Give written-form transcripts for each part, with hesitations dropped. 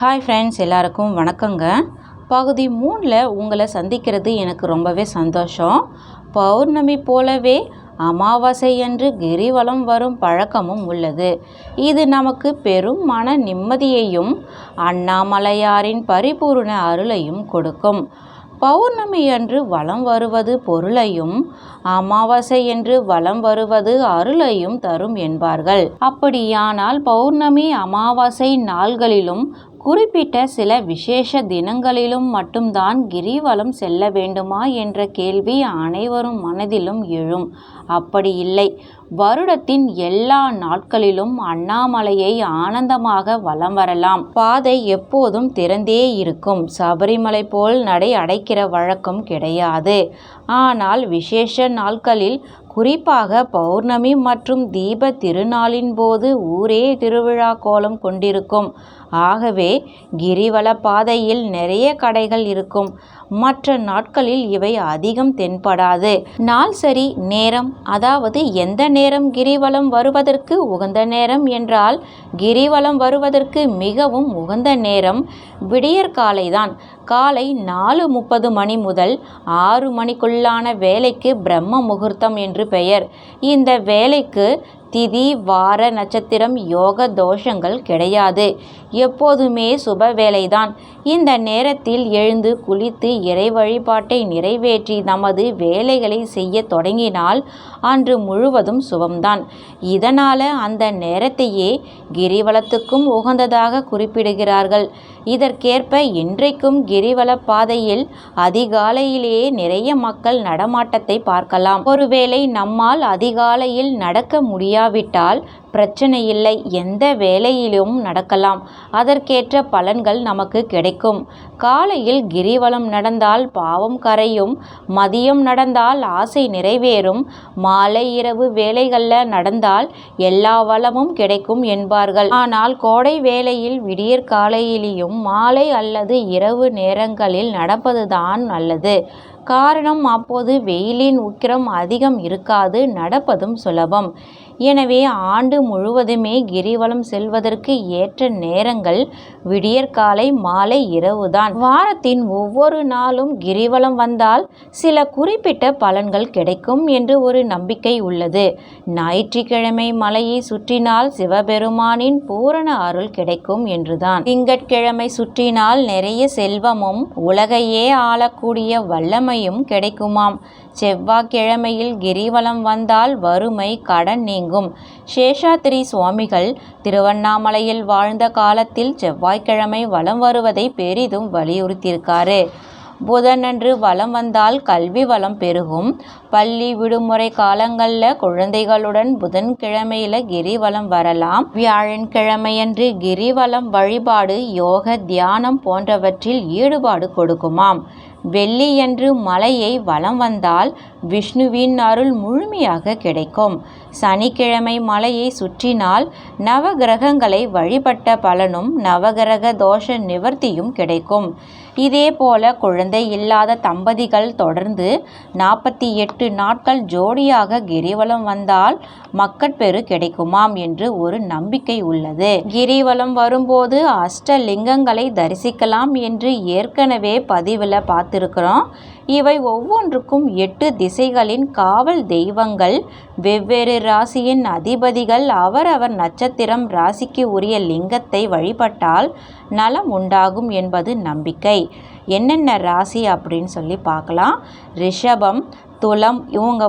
Hi friends, எல்லாருக்கும் வணக்கங்க. பகுதி 3ல் உங்களை சந்திக்கிறது எனக்கு ரொம்பவே சந்தோஷம். பௌர்ணமி போலவே அமாவாசை அன்று கிரிவலம் வரும் பழக்கமும் உள்ளது. இது நமக்கு பெரும் மன நிம்மதியையும் அண்ணாமலையாரின் பரிபூர்ண அருளையும் கொடுக்கும். பௌர்ணமி அன்று வலம் வருவது பொருளையும் அமாவாசை என்று வலம் வருவது அருளையும் தரும் என்பார்கள். அப்படியானால் பௌர்ணமி அமாவாசை நாள்களிலும் குறிப்பிட்ட சில விசேஷ தினங்களிலும் மட்டும்தான் கிரிவலம் செல்ல வேண்டுமா என்ற கேள்வி அனைவரும் மனதிலும் எழும். அப்படி இல்லை. வருடத்தின் எல்லா நாட்களிலும் அண்ணாமலையை ஆனந்தமாக வலம் வரலாம். பாதை எப்போதும் திறந்தே இருக்கும். சபரிமலை போல் நடை அடைக்கிற வழக்கம் கிடையாது. ஆனால் விசேஷ நாட்களில், குறிப்பாக பௌர்ணமி மற்றும் தீப திருநாளின் போது ஊரே திருவிழா கோலம் கொண்டிருக்கும். ஆகவே கிரிவல பாதையில் நிறைய கடைகள் இருக்கும். மற்ற நாட்களில் இவை அதிகம் தென்படாது. நாள் சரி, நேரம், அதாவது எந்த நேரம் கிரிவலம் வருவதற்கு உகந்த நேரம் என்றால், கிரிவலம் வருவதற்கு மிகவும் உகந்த நேரம் விடியற்காலைதான். காலை 4:30 மணி முதல் 6 மணிக்குள்ளான வேலைக்கு பிரம்ம முகூர்த்தம் என்று பெயர். இந்த வேலைக்கு திதி, வார, நட்சத்திரம், யோக தோஷங்கள் கிடையாது. எப்போதுமே சுப வேலைதான். இந்த நேரத்தில் எழுந்து குளித்து இறை வழிபாட்டை நிறைவேற்றி நமது வேலைகளை செய்ய தொடங்கினால் அன்று முழுவதும் சுபம்தான். இதனால அந்த நேரத்தையே கிரிவலத்துக்கும் உகந்ததாக குறிப்பிடுகிறார்கள். இதற்கேற்ப இன்றைக்கும் கிரிவல பாதையில் அதிகாலையிலேயே நிறைய மக்கள் நடமாட்டத்தை பார்க்கலாம். ஒருவேளை நம்மால் அதிகாலையில் நடக்க முடியாவிட்டால் பிரச்சனை இல்லை. எந்த வேளையிலும் நடக்கலாம். அதற்கேற்ற பலன்கள் நமக்கு கிடைக்கும். காலையில் கிரிவலம் நடந்தால் பாவம் கரையும். மதியம் நடந்தால் ஆசை நிறைவேறும். மாலை இரவு வேளைகளில் நடந்தால் எல்லா வளமும் கிடைக்கும் என்பார்கள். ஆனால் கோடை வேளையில் விடியற்காலையிலும் மாலை அல்லது இரவு நேரங்களில் நடப்பதுதான் நல்லது. காரணம், அப்போது வெயிலின் உக்கிரம் அதிகம் இருக்காது. நடப்பதும் சுலபம். எனவே ஆண்டு முழுவதுமே கிரிவலம் செல்வதற்கு ஏற்ற நேரங்கள் விடியற்காலை, மாலை, இரவுதான். வாரத்தின் ஒவ்வொரு நாளும் கிரிவலம் வந்தால் சில குறிப்பிட்ட பலன்கள் கிடைக்கும் என்று ஒரு நம்பிக்கை உள்ளது. ஞாயிற்றுக்கிழமை மலையை சுற்றினால் சிவபெருமானின் பூரண அருள் கிடைக்கும் என்றுதான். திங்கட்கிழமை சுற்றினால் நிறைய செல்வமும் உலகையே ஆளக்கூடிய வல்லமையும் கிடைக்குமாம். செவ்வாய்க்கிழமையில் கிரிவலம் வந்தால் வறுமை, கடன் நீங்கும். சேஷாத்திரி சுவாமிகள் திருவண்ணாமலையில் வாழ்ந்த காலத்தில் செவ்வாய்க்கிழமை வலம் வருவதை பெரிதும் வலியுறுத்தியிருக்காரு. புதனன்று வலம் வந்தால் கல்வி வளம் பெருகும். பள்ளி விடுமுறை காலங்களில் குழந்தைகளுடன் புதன்கிழமையில கிரிவலம் வரலாம். வியாழன்கிழமையன்று கிரிவலம் வழிபாடு, யோக, தியானம் போன்றவற்றில் ஈடுபாடு கொடுக்குமாம். வெள்ளியன்று மலையை வலம் வந்தால் விஷ்ணுவின் அருள் முழுமையாக கிடைக்கும். சனிக்கிழமை மலையை சுற்றினால் நவகிரகங்களை வழிபட்ட பலனும் நவகிரக தோஷ நிவர்த்தியும் கிடைக்கும். இதேபோல குழந்தை இல்லாத தம்பதிகள் தொடர்ந்து 48 நாட்கள் ஜோடியாக கிரிவலம் வந்தால் மக்கட்பேறு கிடைக்குமாம் என்று ஒரு நம்பிக்கை உள்ளது. கிரிவலம் வரும்போது அஷ்டலிங்கங்களை தரிசிக்கலாம் என்று ஏற்கனவே பதிவில் பார்த்திருக்கிறோம். இவை ஒவ்வொன்றுக்கும் 8 திசைகளின் காவல் தெய்வங்கள். வெவ்வேறு ராசியின் அதிபதிகள் அவரவர் நட்சத்திரம், ராசிக்கு உரிய லிங்கத்தை வழிபட்டால் நலம் உண்டாகும் என்பது நம்பிக்கை. என்னென்ன ராசி அப்படின்னு சொல்லி பார்க்கலாம். ரிஷபம், துலம் இவங்க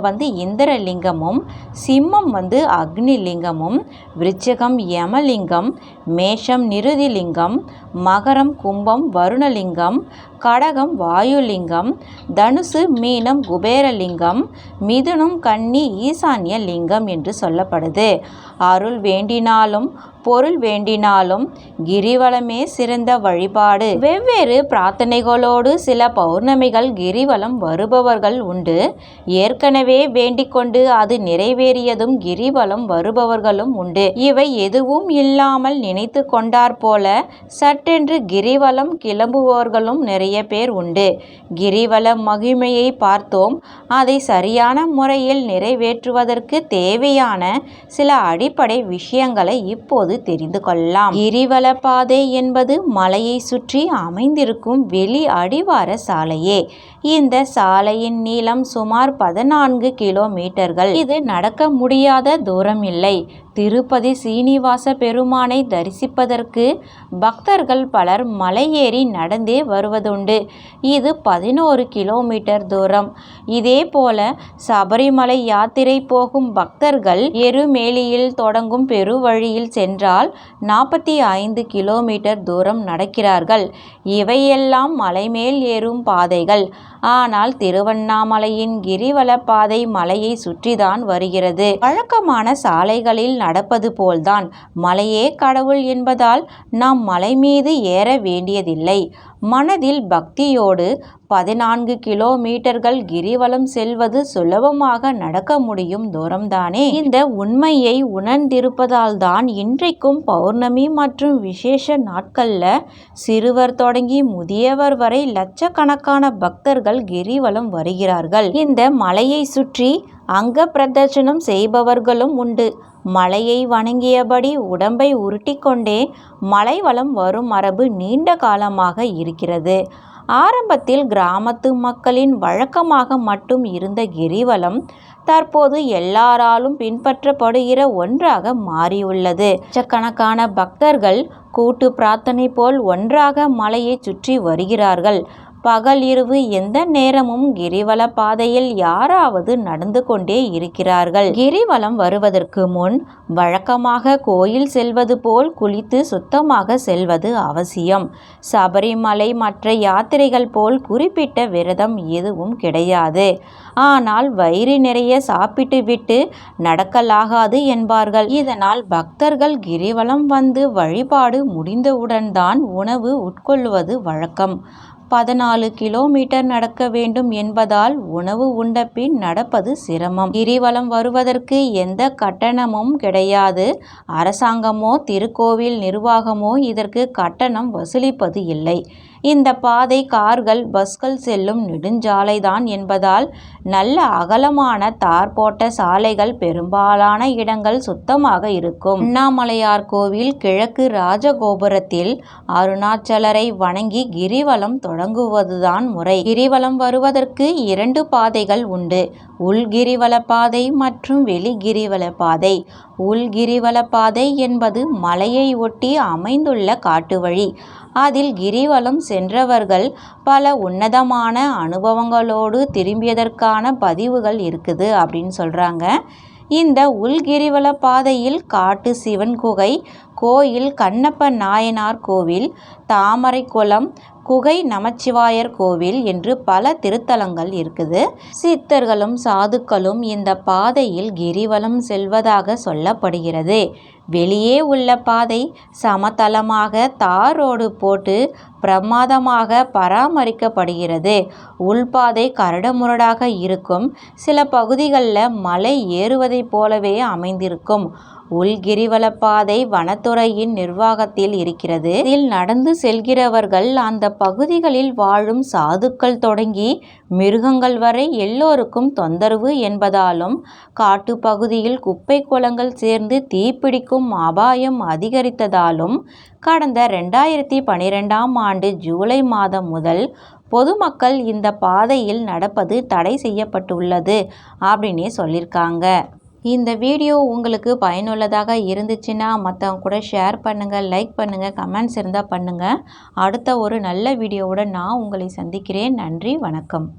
இந்திரலிங்கமும், சிம்மம் அக்னி லிங்கமும், விருச்சிகம் யமலிங்கம், மேஷம் நிருதிலிங்கம், மகரம் கும்பம் வருணலிங்கம், கடகம் வாயுலிங்கம், தனுசு மீனம் குபேரலிங்கம், மிதுனம் கன்னி ஈசான்ய லிங்கம் என்று சொல்லப்படுது. அருள் வேண்டினாலும் பொருள் வேண்டினாலும் கிரிவலமே சிறந்த வழிபாடு. வெவ்வேறு பிரார்த்தனைகளோடு சில பௌர்ணமிகள் கிரிவலம் வருபவர்கள் உண்டு. ஏற்கனவே வேண்டிக்கொண்டு அது நிறைவேறியதும் கிரிவலம் வருபவர்களும் உண்டு. இவை எதுவும் இல்லாமல் நினைத்து கொண்டார் போல சட்டென்று கிரிவலம் கிளம்புபவர்களும் நிறைய பேர் உண்டு. கிரிவல மகிமையை பார்த்தோம். அதை சரியான முறையில் நிறைவேற்றுவதற்கு தேவையான சில அடிப்படை விஷயங்களை இப்போது இப்போது தெரிந்து கொள்ளலாம். கிரிவல பாதை என்பது மலையை சுற்றி அமைந்திருக்கும் வெளி அடிவார சாலையே. இந்த சாலையின் நீளம் சுமார் 14 கிலோமீட்டர்கள். இது நடக்க முடியாத தூரம் இல்லை. திருப்பதி சீனிவாச பெருமானை தரிசிப்பதற்கு பக்தர்கள் பலர் மலையேறி நடந்தே வருவதுண்டு. இது 11 கிலோமீட்டர் தூரம். இதேபோல சபரிமலை யாத்திரை போகும் பக்தர்கள் எருமேலியில் தொடங்கும் பெருவழியில் சென்றால் 45 கிலோமீட்டர் தூரம் நடக்கிறார்கள். இவையெல்லாம் மலைமேல் ஏறும் பாதைகள். ஆனால் திருவண்ணாமலையின் கிரிவல பாதை மலையை சுற்றிதான் வருகிறது. வழக்கமான சாலைகளில் நடப்பது போல்தான். மலையே கடவுள் என்பதால் நாம் மலை மீது ஏற வேண்டியதில்லை. மனதில் பக்தியோடு 14 கிலோமீட்டர்கள் கிரிவலம் செல்வது சுலபமாக நடக்க முடியும் தூரம்தானே. இந்த உண்மையை உணர்ந்திருப்பதால் தான் இன்றைக்கும் பௌர்ணமி மற்றும் விசேஷ நாட்கள்ல சிறுவர் தொடங்கி முதியவர் வரை லட்சக்கணக்கான பக்தர்கள் கிரிவலம் வருகிறார்கள். இந்த மலையை சுற்றி அங்க பிரதட்சணம் செய்பவர்களும் உண்டு. மலையை வணங்கியபடி உடம்பை உருட்டிக்கொண்டே மலைவலம் வரும் மரபு நீண்ட காலமாக இருக்கிறது. ஆரம்பத்தில் கிராமத்து மக்களின் வழக்கமாக மட்டும் இருந்த கிரிவலம் தற்போது எல்லாராலும் பின்பற்றப்படுகிற ஒன்றாக மாறியுள்ளது. லட்சக்கணக்கான பக்தர்கள் கூட்டு பிரார்த்தனை போல் ஒன்றாக மலையை சுற்றி வருகிறார்கள். பகல் இரவு எந்த நேரமும் கிரிவல பாதையில் யாராவது நடந்து கொண்டே இருக்கிறார்கள். கிரிவலம் வருவதற்கு முன் வழக்கமாக கோயில் செல்வது போல் குளித்து சுத்தமாக செல்வது அவசியம். சபரிமலை மற்ற யாத்திரைகள் போல் குறிப்பிட்ட விரதம் எதுவும் கிடையாது. ஆனால் வயிறு நிறைய சாப்பிட்டு விட்டு நடக்கலாகாது என்பார்கள். இதனால் பக்தர்கள் கிரிவலம் வந்து வழிபாடு முடிந்தவுடன் தான் உணவு உட்கொள்வது வழக்கம். 14 கிலோமீட்டர் நடக்க வேண்டும் என்பதால் உணவு உண்ட பின் நடப்பது சிரமம். கிரிவலம் வருவதற்கு எந்த கட்டணமும் கிடையாது. அரசாங்கமோ திருக்கோவில் நிர்வாகமோ இதற்கு கட்டணம் வசூலிப்பது இல்லை. இந்த பாதை கார்கள் பஸ்கள் செல்லும் நெடுஞ்சாலைதான் என்பதால் நல்ல அகலமான தார் போட்ட சாலைகள். பெரும்பாலான இடங்கள் சுத்தமாக இருக்கும். அண்ணாமலையார் கோவில் கிழக்கு ராஜகோபுரத்தில் அருணாச்சலரை வணங்கி கிரிவலம் தொடங்குவதுதான் முறை. கிரிவலம் வருவதற்கு 2 பாதைகள் உண்டு. உள்கிரிவல பாதை மற்றும் வெளிகிரிவல பாதை. உள்கிரிவல பாதை என்பது மலையை ஒட்டி அமைந்துள்ள காட்டு வழி. அதில் கிரிவலம் சென்றவர்கள் பல உன்னதமான அனுபவங்களோடு திரும்பியதற்கான பதிவுகள் இருக்குது அப்படின்னு சொல்கிறாங்க. இந்த உள்கிரிவல பாதையில் காட்டு சிவன் குகை கோயில், கண்ணப்ப நாயனார் கோவில், தாமரைக்குளம், குகை நமச்சிவாயர் கோவில் என்று பல திருத்தலங்கள் இருக்குது. சித்தர்களும் சாதுக்களும் இந்த பாதையில் கிரிவலம் செல்வதாக சொல்லப்படுகிறது. வெளியே உள்ள பாதை சமதளமாக தார் ரோடு போட்டு பிரமாதமாக பராமரிக்கப்படுகிறது. உள்பாதை கரடுமுரடாக இருக்கும். சில பகுதிகளில் மலை ஏறுவதைப் போலவே அமைந்திருக்கும். உள்கிரிவல பாதை வனத்துறையின் நிர்வாகத்தில் இருக்கிறது. இதில் நடந்து செல்கிறவர்கள் அந்த பகுதிகளில் வாழும் சாதுக்கள் தொடங்கி மிருகங்கள் வரை எல்லோருக்கும் தொந்தரவு என்பதாலும் காட்டு பகுதியில் குப்பை குளங்கள் சேர்ந்து தீப்பிடிக்கும் அபாயம் அதிகரித்ததாலும் கடந்த 2012ஆம் ஆண்டு ஜூலை மாதம் முதல் பொதுமக்கள் இந்த பாதையில் நடப்பது தடை செய்யப்பட்டுள்ளது அப்படின்னே சொல்லியிருக்காங்க. இந்த வீடியோ உங்களுக்கு பயனுள்ளதாக இருந்துச்சுன்னா மற்றவங்க கூட ஷேர் பண்ணுங்கள், லைக் பண்ணுங்கள், கமெண்ட்ஸ் இருந்தால் பண்ணுங்கள். அடுத்த ஒரு நல்ல வீடியோவுடன் நான் உங்களை சந்திக்கிறேன். நன்றி, வணக்கம்.